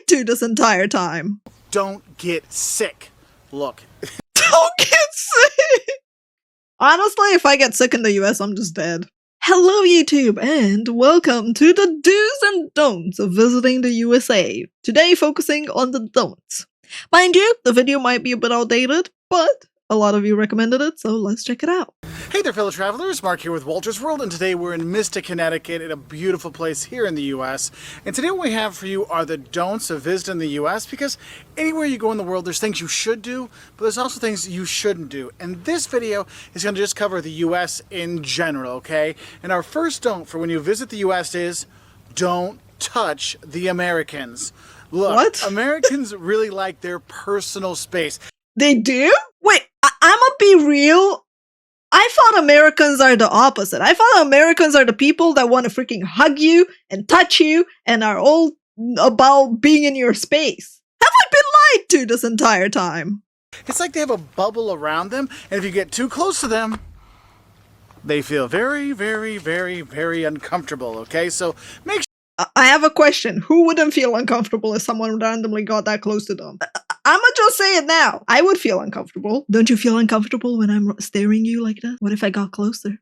to this entire time. Don't get sick. Look. Don't get sick! Honestly, if I get sick in the US, I'm just dead. Hello YouTube, and welcome to the do's and don'ts of visiting the USA. Today focusing on the don'ts. Mind you, the video might be a bit outdated, but a lot of you recommended it, so let's check it out. Hey there fellow travelers, Mark here with Walter's World, and today we're in Mystic, Connecticut, in a beautiful place here in the US. And today what we have for you are the don'ts of visiting the US, because anywhere you go in the world there's things you should do, but there's also things you shouldn't do. And this video is going to just cover the US in general, okay? And our first don't for when you visit the US is, don't touch the Americans. Look, What? Americans really like their personal space. They do? Wait, I'ma be real. I thought Americans are the opposite. I thought Americans are the people that want to freaking hug you and touch you and are all about being in your space. Have I been lied to this entire time? It's like they have a bubble around them, and if you get too close to them, they feel very, very, very, very uncomfortable, okay? So make sure I have a question. Who wouldn't feel uncomfortable if someone randomly got that close to them? I'ma just say it now. I would feel uncomfortable. Don't you feel uncomfortable when I'm staring you like that? What if I got closer?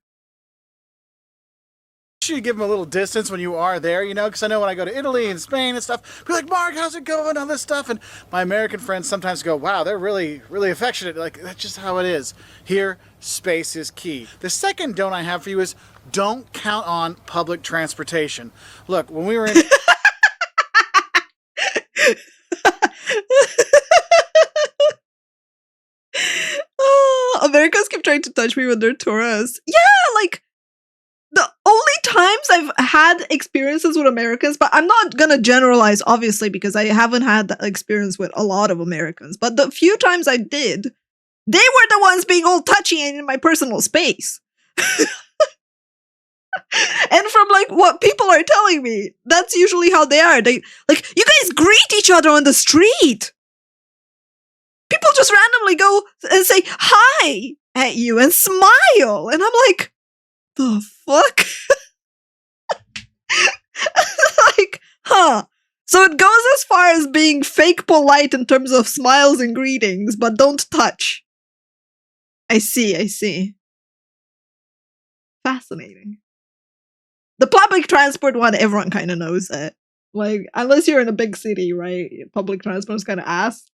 you give them a little distance when you are there, you know, because I know when I go to Italy and Spain and stuff, be like, Mark, how's it going, all this stuff, and my American friends sometimes go, wow, they're really, really affectionate. Like, that's just how it is. Here, space is key. The second don't I have for you is don't count on public transportation. Look, when we were in... Americans keep trying to touch me when they're tourists. Yeah, like, the only times I've had experiences with Americans, but I'm not gonna generalize, obviously, because I haven't had that experience with a lot of Americans, but the few times I did, they were the ones being all touchy and in my personal space. And from, like, what people are telling me, that's usually how they are. They, like, you guys greet each other on the street. People just randomly go and say hi at you and smile. And I'm like, the fuck? Like, huh. So it goes as far as being fake polite in terms of smiles and greetings, but don't touch. I see. Fascinating. The public transport one, everyone kind of knows it. Like, unless you're in a big city, right? Public transport is kind of ass.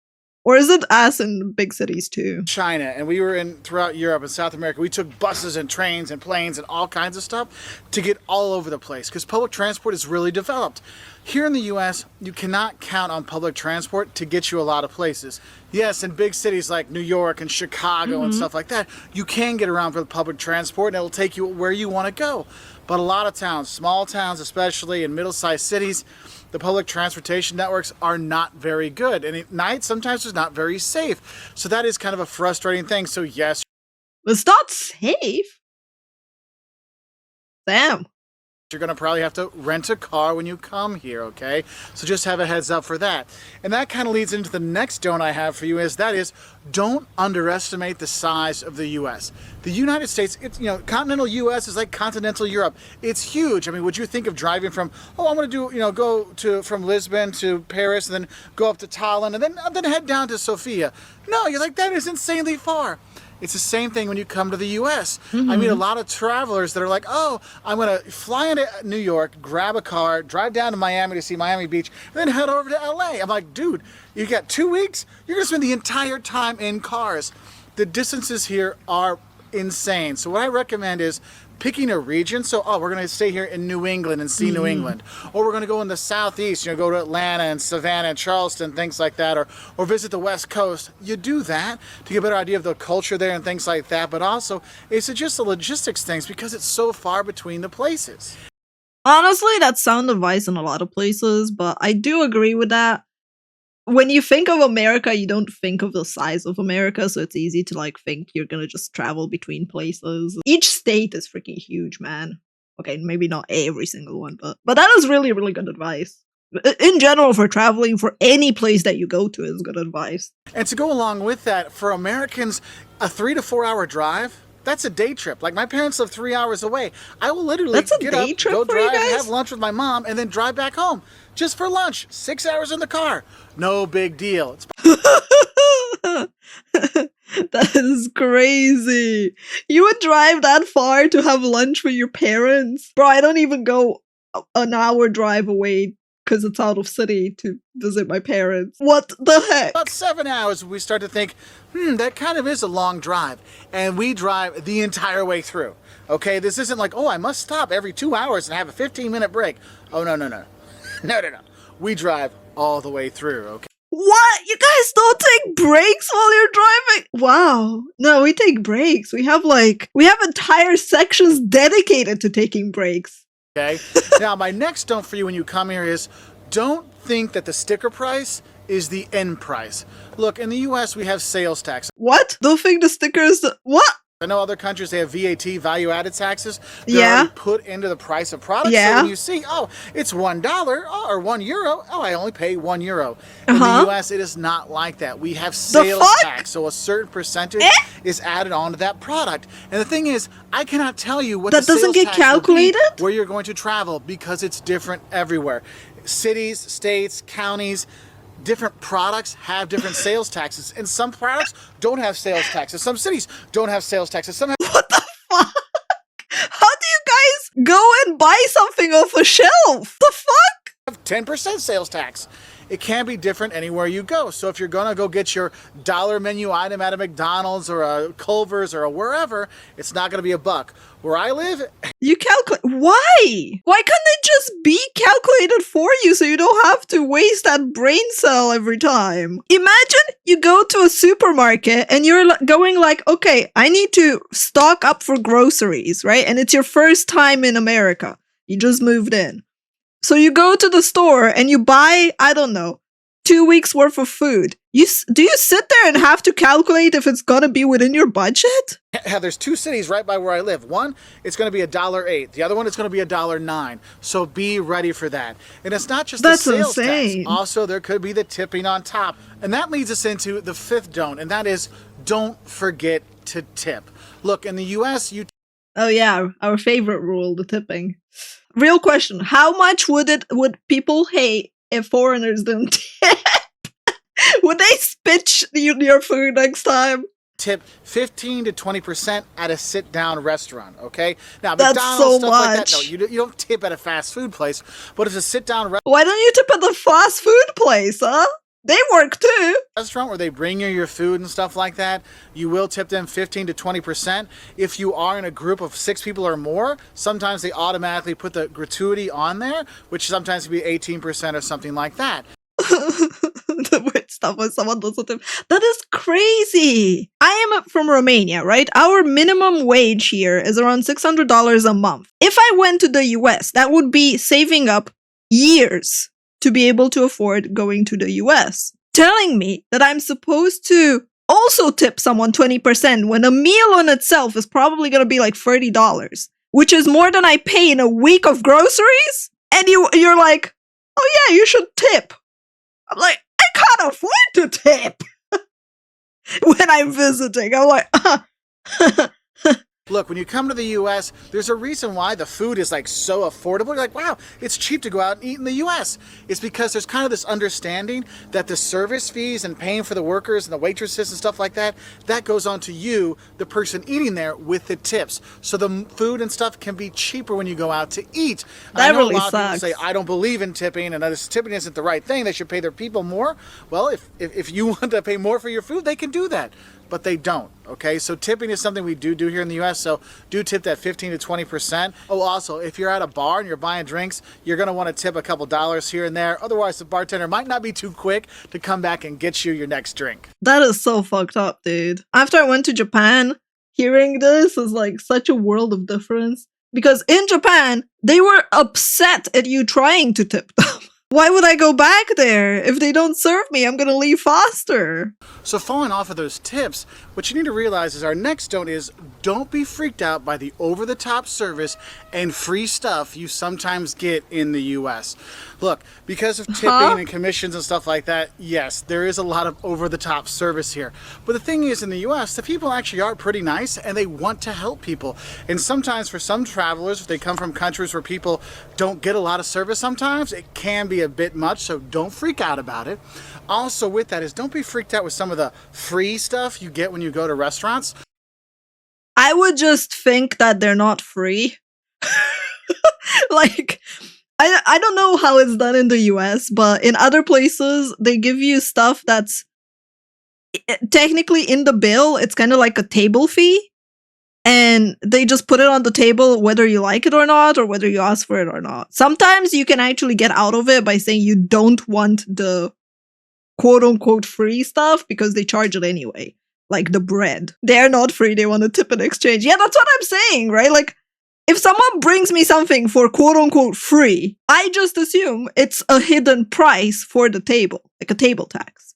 Or is it ass in big cities too? China, and we were in throughout Europe and South America. We took buses and trains and planes and all kinds of stuff to get all over the place because public transport is really developed. Here in the US, you cannot count on public transport to get you a lot of places. Yes, in big cities like New York and Chicago and stuff like that, you can get around with public transport and it'll take you where you want to go. But a lot of towns, small towns especially, in middle-sized cities, the public transportation networks are not very good. And at night, sometimes it's not very safe. So that is kind of a frustrating thing. So yes. It's not safe. Damn. You're going to probably have to rent a car when you come here, okay? So just have a heads up for that. And that kind of leads into the next don't I have for you is don't underestimate the size of the U.S. The United States, it's, you know, continental U.S. is like continental Europe. It's huge. I mean, would you think of driving from, oh, I'm going to do, you know, go to from Lisbon to Paris and then go up to Tallinn and then head down to Sofia? No, you're like, that is insanely far. It's the same thing when you come to the U.S. I meet a lot of travelers that are like, oh, I'm going to fly into New York, grab a car, drive down to Miami to see Miami Beach, and then head over to L.A. I'm like, dude, you got 2 weeks? You're going to spend the entire time in cars. The distances here are insane. So what I recommend is picking a region. So, oh, we're going to stay here in New England and see New England. Or we're going to go in the southeast, you know, go to Atlanta and Savannah and Charleston, things like that. Or visit the West Coast. You do that to get a better idea of the culture there and things like that. But also, it's just the logistics things because it's so far between the places. Honestly, that's sound advice in a lot of places, but I do agree with that. When you think of America, you don't think of the size of America, so it's easy to like think you're gonna just travel between places. Each state is freaking huge, man. Okay, maybe not every single one, but that is really, really good advice. In general, for traveling, for any place that you go to is good advice. And to go along with that, for Americans, a 3 to 4 hour drive, That's a day trip. Like, my parents live 3 hours away. I will literally That's a get day up, trip go for you drive, guys? have lunch with my mom, and then drive back home just for lunch. 6 hours in the car. No big deal. It's That is crazy. You would drive that far to have lunch with your parents? Bro, I don't even go an hour drive away because it's out of city to visit my parents. What the heck? about 7 hours we start to think, that kind of is a long drive. And we drive the entire way through. Okay, this isn't like, oh, I must stop every 2 hours and have a 15-minute break. Oh, no. No. We drive all the way through, okay? What? You guys don't take breaks while you're driving? Wow. No, we take breaks. We have entire sections dedicated to taking breaks. Okay. Now, my next don't for you when you come here is don't think that the sticker price is the end price. Look, in the US, we have sales tax. What? Don't think the stickers. What? I know other countries, they have VAT, value-added taxes. They're Yeah. already put into the price of products. Yeah. So when you see, oh, it's $1 or €1, oh, I only pay €1. In the US, it is not like that. We have sales fuck? tax, so a certain percentage is added onto that product. And the thing is, I cannot tell you what That the doesn't sales get tax will be calculated? where you're going to travel because it's different everywhere. Cities, states, counties, different products have different sales taxes, and some products don't have sales taxes. Some cities don't have sales taxes. Some What the fuck? How do you guys go and buy something off a shelf? The fuck? have 10% sales tax. It can be different anywhere you go. So if you're gonna go get your dollar menu item at a McDonald's or a Culver's or a wherever, it's not gonna be $1. Where I live, You calculate. Why? Why can't it just be calculated for you so you don't have to waste that brain cell every time? Imagine you go to a supermarket and you're going like, okay, I need to stock up for groceries, right? And it's your first time in America. You just moved in. So you go to the store and you buy, I don't know, 2 weeks worth of food. Do you sit there and have to calculate if it's gonna be within your budget? there's 2 cities right by where I live. One, it's gonna be $1.08. The other one, it's gonna be $1.09. So be ready for that. And it's not just That's the sales insane. tax. Also, there could be the tipping on top. And that leads us into the 5th don't, and that is don't forget to tip. Look, in the US, you Oh yeah, our favorite rule, the tipping. Real question: how much would people hate if foreigners didn't tip? Would they spit your food next time? tip 15 to 20% at a sit-down restaurant, okay? Now, That's McDonald's, so stuff like that, much. no, you don't tip at a fast food place, but if it's a sit-down Why don't you tip at the fast food place, huh? They work too. restaurant where they bring you your food and stuff like that, you will tip them 15 to 20%. If you are in a group of 6 people or more, sometimes they automatically put the gratuity on there, which sometimes can be 18% or something like that. The weird stuff when someone doesn't tip. That is crazy. I am from Romania, right? Our minimum wage here is around $600 a month. If I went to the US, that would be saving up years to be able to afford going to the US. Telling me that I'm supposed to also tip someone 20% when a meal on itself is probably going to be like $30, which is more than I pay in a week of groceries. And you're like, oh yeah, you should tip. I'm like, I can't afford to tip when I'm visiting. I'm like, Look, when you come to the US, there's a reason why the food is like so affordable. You're like, wow, it's cheap to go out and eat in the US. It's because there's kind of this understanding that the service fees and paying for the workers and the waitresses and stuff like that, that goes on to you, the person eating there, with the tips. So the food and stuff can be cheaper when you go out to eat. That I know really a lot sucks. of people say, I don't believe in tipping and this tipping isn't the right thing. They should pay their people more. Well, if you want to pay more for your food, they can do that. But they don't, okay? So tipping is something we do here in the US, so do tip that 15 to 20%. Oh, also, if you're at a bar and you're buying drinks, you're gonna wanna tip a couple dollars here and there. Otherwise, the bartender might not be too quick to come back and get you your next drink. that is so fucked up, dude. After I went to Japan, hearing this is like such a world of difference. Because in Japan, they were upset at you trying to tip them. Why would I go back there? If they don't serve me, I'm gonna leave faster. So following off of those tips, what you need to realize is our next don't is don't be freaked out by the over-the-top service and free stuff you sometimes get in the US. Look, because of tipping Huh? and commissions and stuff like that, yes, there is a lot of over-the-top service here. But the thing is, in the US, the people actually are pretty nice and they want to help people. And sometimes for some travelers, if they come from countries where people don't get a lot of service sometimes, it can be a bit much, so don't freak out about it. Also with that is don't be freaked out with some of the free stuff you get when you go to restaurants. I would just think that they're not free. Like, I don't know how it's done in the US, but in other places, they give you stuff that's technically in the bill. It's kind of like a table fee. And they just put it on the table whether you like it or not, or whether you ask for it or not. Sometimes you can actually get out of it by saying you don't want the quote unquote free stuff because they charge it anyway. Like the bread. They're not free, they want to tip in exchange. Yeah, that's what I'm saying, right? Like, if someone brings me something for quote unquote free, I just assume it's a hidden price for the table, like a table tax.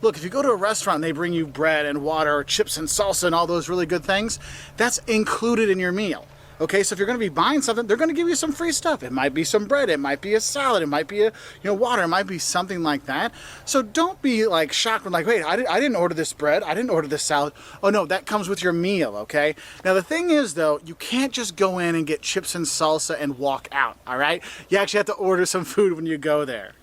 Look, if you go to a restaurant and they bring you bread and water or chips and salsa and all those really good things, that's included in your meal. Okay, so if you're going to be buying something, they're going to give you some free stuff. It might be some bread, it might be a salad, it might be a water, it might be something like that. So don't be like shocked when like, wait, I didn't order this bread, I didn't order this salad. Oh no, that comes with your meal, okay? Now the thing is though, you can't just go in and get chips and salsa and walk out, all right? You actually have to order some food when you go there.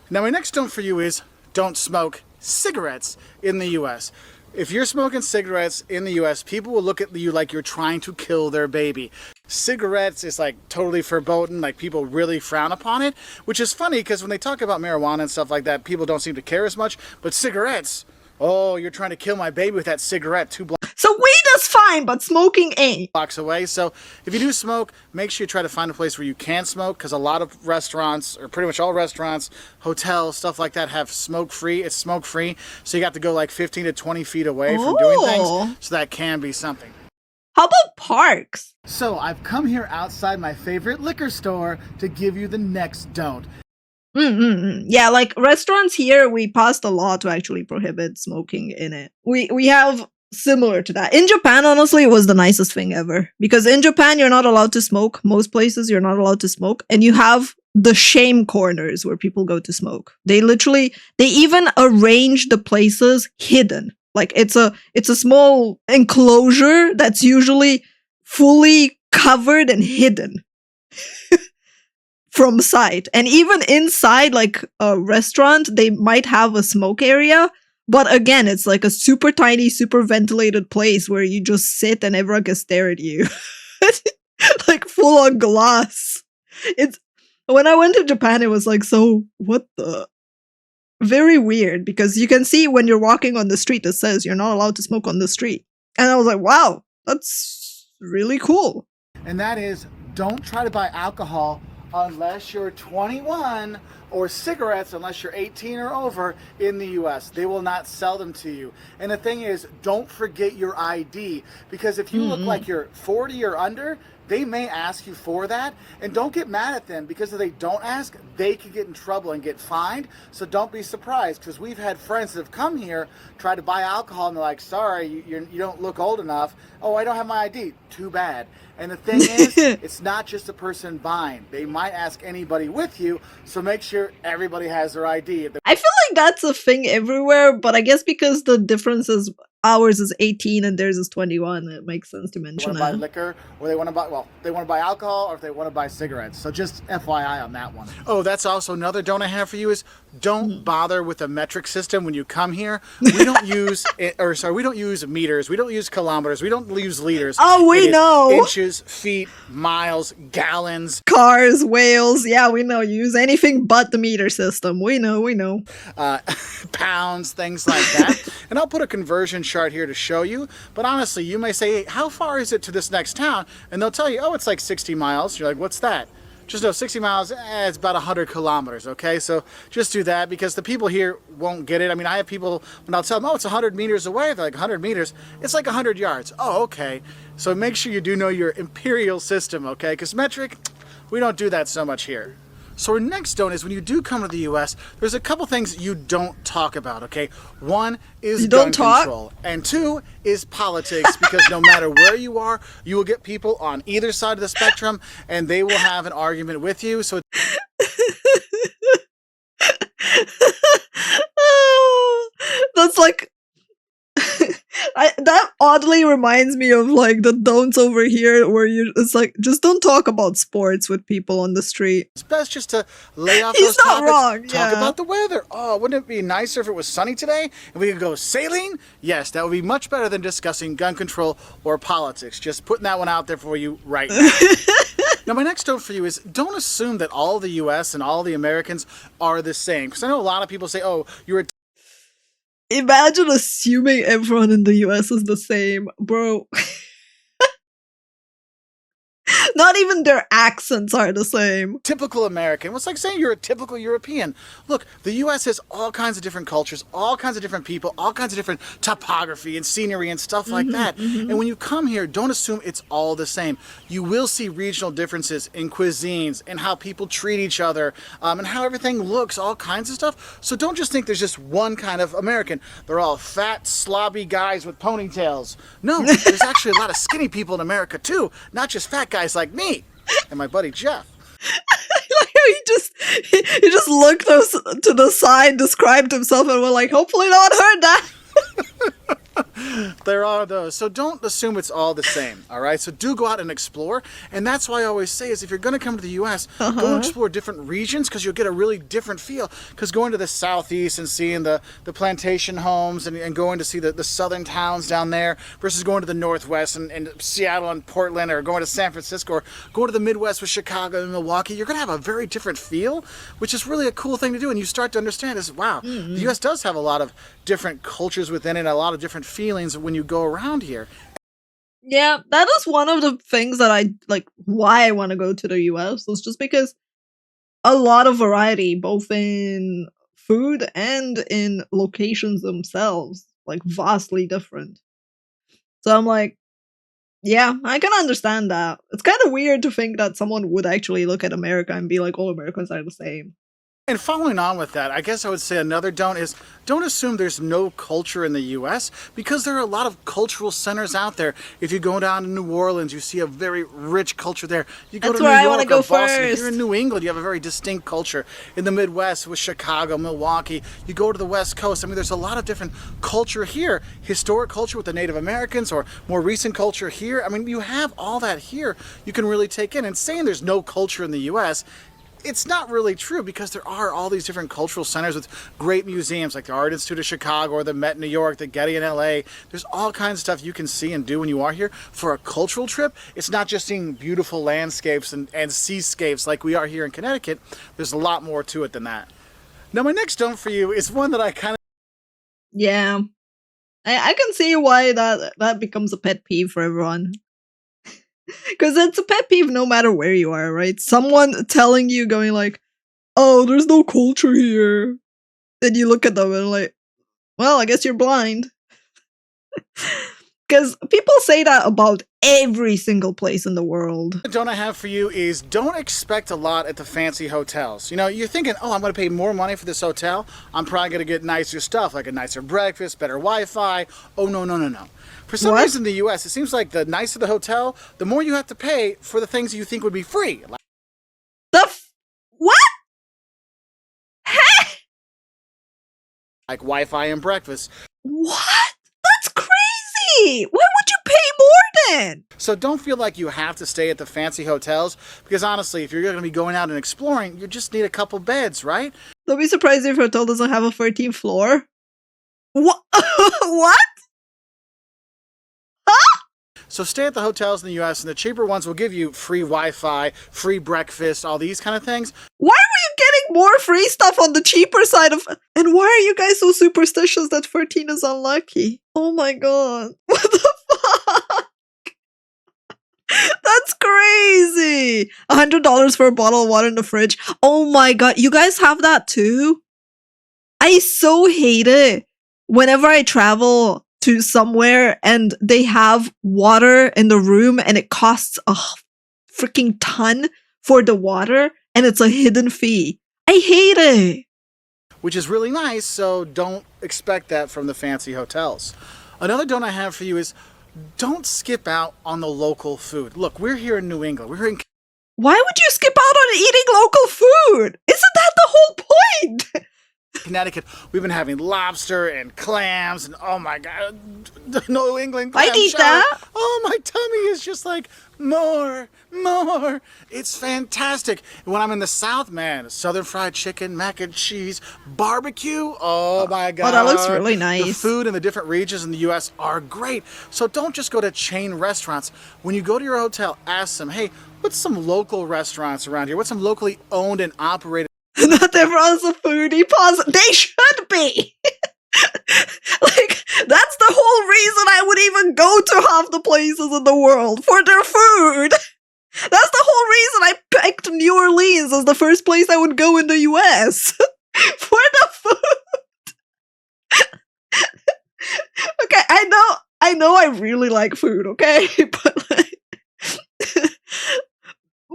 Now my next don't for you is don't smoke cigarettes in the US. If you're smoking cigarettes in the US, people will look at you like you're trying to kill their baby. Cigarettes is like totally verboten, like people really frown upon it, which is funny because when they talk about marijuana and stuff like that, people don't seem to care as much, but cigarettes, oh, you're trying to kill my baby with that cigarette 2 blocks. So weed is fine, but smoking ain't. Blocks away. So if you do smoke, make sure you try to find a place where you can smoke because a lot of restaurants, or pretty much all restaurants, hotels, stuff like that have smoke free. It's smoke free. So you got to go like 15 to 20 feet away from doing things. So that can be something. How about parks? So I've come here outside my favorite liquor store to give you the next don't. Yeah, like restaurants here, we passed a law to actually prohibit smoking in it. We have similar to that. In Japan, honestly, it was the nicest thing ever. Because in Japan, you're not allowed to smoke. Most places, you're not allowed to smoke. And you have the shame corners where people go to smoke. They even arrange the places hidden. Like it's a small enclosure that's usually fully covered and hidden from sight. And even inside like a restaurant, they might have a smoke area. But again, it's like a super tiny, super ventilated place where you just sit and everyone can stare at you. Like full on glass. When I went to Japan, it was like, so what the? Very weird because you can see when you're walking on the street, it says you're not allowed to smoke on the street. And I was like, wow, that's really cool. And that is, don't try to buy alcohol unless you're 21 or cigarettes unless you're 18 or over in the US. They will not sell them to you. And the thing is, don't forget your ID because if you look like you're 40 or under, they may ask you for that, and don't get mad at them because if they don't ask, they could get in trouble and get fined. So don't be surprised because we've had friends that have come here, try to buy alcohol, and they're like, sorry, you don't look old enough. Oh, I don't have my ID. Too bad. And the thing is, it's not just the person buying. They might ask anybody with you, so make sure everybody has their ID. I feel like that's a thing everywhere, but I guess because the difference is ours is 18 and theirs is 21, it makes sense to mention that. They want to buy liquor, or they want to buy alcohol, or if they want to buy cigarettes. So just FYI on that one. Oh, that's also another don't I have for you is don't bother with a metric system when you come here. We don't use we don't use meters, we don't use kilometers, we don't use liters. Oh, we know. Inches, feet, miles, gallons, cars, whales. Yeah, we know. Use anything but the meter system. We know. Pounds, things like that. And I'll put a conversion chart here to show you. But honestly, you may say, hey, how far is it to this next town? And they'll tell you, oh, it's like 60 miles. You're like, what's that? Just know 60 miles, it's about 100 kilometers, okay? So just do that because the people here won't get it. I mean, I have people, when I'll tell them, oh, it's 100 meters away, they're like, 100 meters? It's like 100 yards. Oh, okay. So make sure you do know your imperial system, okay? Because metric, we don't do that so much here. So our next don't is when you do come to the U.S., there's a couple things you don't talk about, okay? One is You gun don't talk? control, and two is politics, because no matter where you are, you will get people on either side of the spectrum, and they will have an argument with you. So Oh, that's like that oddly reminds me of like the don'ts over here where it's like just don't talk about sports with people on the street. it's best just to lay off He's those not topics. wrong, Talk yeah. about the weather. Oh, wouldn't it be nicer if it was sunny today and we could go sailing? Yes, that would be much better than discussing gun control or politics. Just putting that one out there for you right now. Now, my next note for you is don't assume that all the U.S. and all the Americans are the same. Because I know a lot of people say, oh, you're a Imagine assuming everyone in the US is the same, bro. Not even their accents are the same. typical American. Well, it's like saying you're a typical European. Look, the U.S. has all kinds of different cultures, all kinds of different people, all kinds of different topography and scenery and stuff like that. And when you come here, don't assume it's all the same. You will see regional differences in cuisines and how people treat each other and how everything looks, all kinds of stuff. So don't just think there's just one kind of American. They're all fat, slobby guys with ponytails. No, there's actually a lot of skinny people in America too, not just fat guys like me and my buddy Jeff. Like how he just looked to the side, described himself, and we're like, hopefully no one heard that. There are those. So don't assume it's all the same, all right? So do go out and explore. And that's why I always say is if you're going to come to the U.S., go explore different regions because you'll get a really different feel. Because going to the southeast and seeing the plantation homes and going to see the southern towns down there versus going to the northwest and Seattle and Portland or going to San Francisco or going to the Midwest with Chicago and Milwaukee, you're going to have a very different feel, which is really a cool thing to do. And you start to understand is, wow, the U.S. does have a lot of different cultures within it, a lot of different feelings when you go around here. Yeah, that is one of the things that I like why I want to go to the US is just because a lot of variety, both in food and in locations themselves, like vastly different. So I'm like, yeah, I can understand that. It's kind of weird to think that someone would actually look at America and be like, all Americans are the same. And following on with that, I guess I would say another don't is don't assume there's no culture in the U.S. because there are a lot of cultural centers out there. If you go down to New Orleans, you see a very rich culture there. You go That's to where New I wanna York go or Boston. first. Here in New England, you have a very distinct culture. In the Midwest with Chicago, Milwaukee, you go to the West Coast. I mean, there's a lot of different culture here. Historic culture with the Native Americans or more recent culture here. I mean, you have all that here you can really take in. And saying there's no culture in the U.S., it's not really true because there are all these different cultural centers with great museums like the Art Institute of Chicago or the Met in New York, the Getty in LA. There's all kinds of stuff you can see and do when you are here. For a cultural trip, it's not just seeing beautiful landscapes and seascapes like we are here in Connecticut. There's a lot more to it than that. Now, my next don't for you is one that I kind of... Yeah. I can see why that becomes a pet peeve for everyone. Because it's a pet peeve no matter where you are, right? Someone telling you, going like, oh, there's no culture here. Then you look at them and like, well, I guess you're blind. Because people say that about every single place in the world. The don't I have for you is don't expect a lot at the fancy hotels. You know, you're thinking, oh, I'm going to pay more money for this hotel. I'm probably going to get nicer stuff, like a nicer breakfast, better Wi-Fi. Oh, no, no, no, no. For some reason in the U.S., it seems like the nicer the hotel, the more you have to pay for the things you think would be free. What? Like Wi-Fi and breakfast. What? That's crazy! Why would you pay more then? So don't feel like you have to stay at the fancy hotels, because honestly, if you're going to be going out and exploring, you just need a couple beds, right? Don't be surprised if your hotel doesn't have a 13th floor. What? What? So stay at the hotels in the U.S. and the cheaper ones will give you free Wi-Fi, free breakfast, all these kind of things. Why are you getting more free stuff on the cheaper side of... And why are you guys so superstitious that 13 is unlucky? Oh my god. What the fuck? That's crazy. $100 for a bottle of water in the fridge. Oh my god. You guys have that too? I so hate it. Whenever I travel to somewhere and they have water in the room and it costs a freaking ton for the water and it's a hidden fee. I hate it. Which is really nice, so don't expect that from the fancy hotels. Another don't I have for you is don't skip out on the local food. Look, we're here in New England. We're in Why would you skip out on eating local food? Isn't that the whole point? Connecticut. We've been having lobster and clams and oh my god, New England clam I'd eat chowder. that. Oh, my tummy is just like more. It's fantastic. And when I'm in the South, man, Southern fried chicken, mac and cheese, barbecue. Oh my god. Oh, that looks really The nice. food in the different regions in the U.S. are great. So don't just go to chain restaurants. When you go to your hotel, ask them, hey, what's some local restaurants around here? What's some locally owned and operated? Not everyone's a foodie. Pause. They should be. Like, that's the whole reason I would even go to half the places in the world, for their food. That's the whole reason I picked New Orleans as the first place I would go in the US. For the food. Okay, I know I really like food, okay? But like,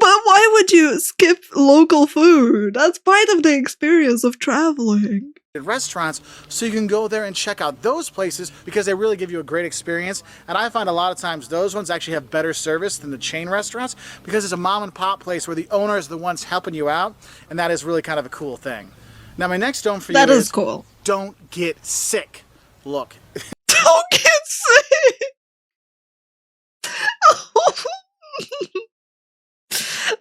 but why would you skip local food? That's part of the experience of traveling. Restaurants, so you can go there and check out those places because they really give you a great experience. And I find a lot of times those ones actually have better service than the chain restaurants because it's a mom and pop place where the owner is the ones helping you out, and that is really kind of a cool thing. Now my next don't for you That is cool. Don't get sick. Look, Don't get sick.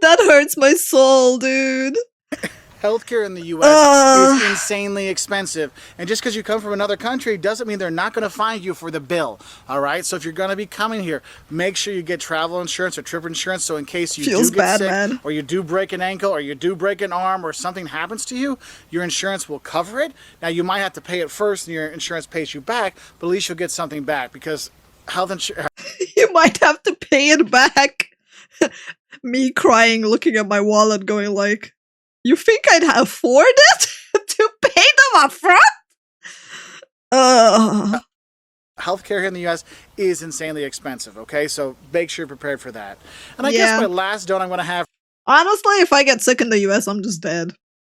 That hurts my soul, dude. healthcare in the U.S. is insanely expensive. And just because you come from another country doesn't mean they're not going to find you for the bill. All right? So if you're going to be coming here, make sure you get travel insurance or trip insurance so in case you do get sick or you do break an ankle or you do break an arm or something happens to you, your insurance will cover it. Now, you might have to pay it first and your insurance pays you back, but at least you'll get something back because health insurance... You might have to pay it back. Me crying, looking at my wallet, going like, you think I'd afford it to pay them up front? Healthcare here in the U.S. is insanely expensive, okay? So make sure you're prepared for that. And I guess my last don't I'm going to have... Honestly, if I get sick in the U.S., I'm just dead.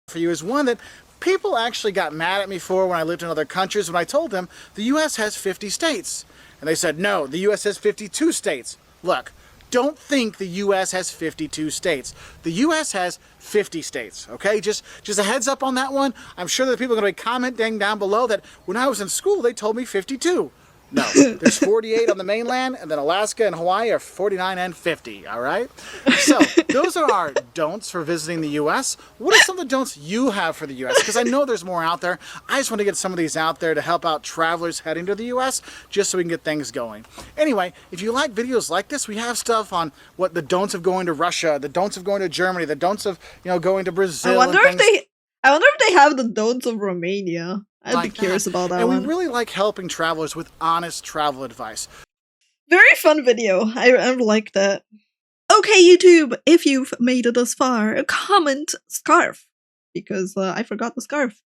...for you is one that people actually got mad at me for when I lived in other countries when I told them the U.S. has 50 states. And they said, no, the U.S. has 52 states. Look, don't think the U.S. has 52 states. The U.S. has 50 states, okay? Just a heads up on that one. I'm sure that people are going to be commenting down below that when I was in school, they told me 52. No, there's 48 on the mainland, and then Alaska and Hawaii are 49 and 50, all right? So those are our don'ts for visiting the U.S. What are some of the don'ts you have for the U.S.? Because I know there's more out there. I just want to get some of these out there to help out travelers heading to the U.S. just so we can get things going. Anyway, if you like videos like this, we have stuff on what the don'ts of going to Russia, the don'ts of going to Germany, the don'ts of, going to Brazil. I wonder if they have the don'ts of Romania. I'd be curious about that one. And we really like helping travelers with honest travel advice. Very fun video. I like that. Okay, YouTube, if you've made it this far, comment scarf. Because I forgot the scarf.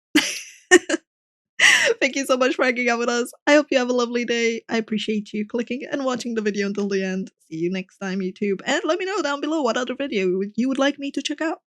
Thank you so much for hanging out with us. I hope you have a lovely day. I appreciate you clicking and watching the video until the end. See you next time, YouTube. And let me know down below what other video you would like me to check out.